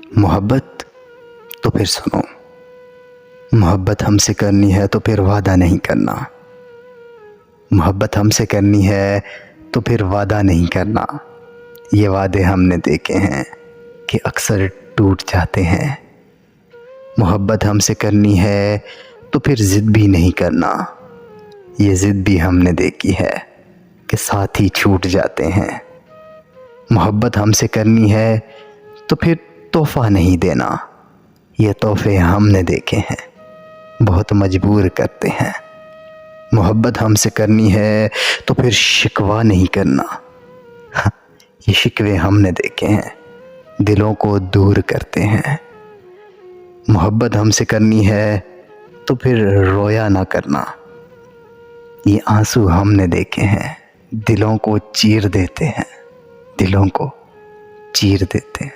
मोहब्बत तो फिर सुनो, मोहब्बत हमसे करनी है तो फिर वादा नहीं करना। मोहब्बत हमसे करनी है तो फिर वादा नहीं करना। ये वादे हमने देखे हैं कि अक्सर टूट जाते हैं। मोहब्बत हमसे करनी है तो फिर ज़िद भी नहीं करना। ये ज़िद भी हमने देखी है कि साथ ही छूट जाते हैं। मोहब्बत हमसे करनी है तो फिर तोहफ़ा नहीं देना। ये तोहफ़े हमने देखे हैं, बहुत मजबूर करते हैं। मोहब्बत हमसे करनी है तो फिर शिकवा नहीं करना। ये शिकवे हमने देखे हैं, दिलों को दूर करते हैं। मोहब्बत हमसे करनी है तो फिर रोया ना करना। ये आंसू हमने देखे हैं, दिलों को चीर देते हैं, दिलों को चीर देते हैं।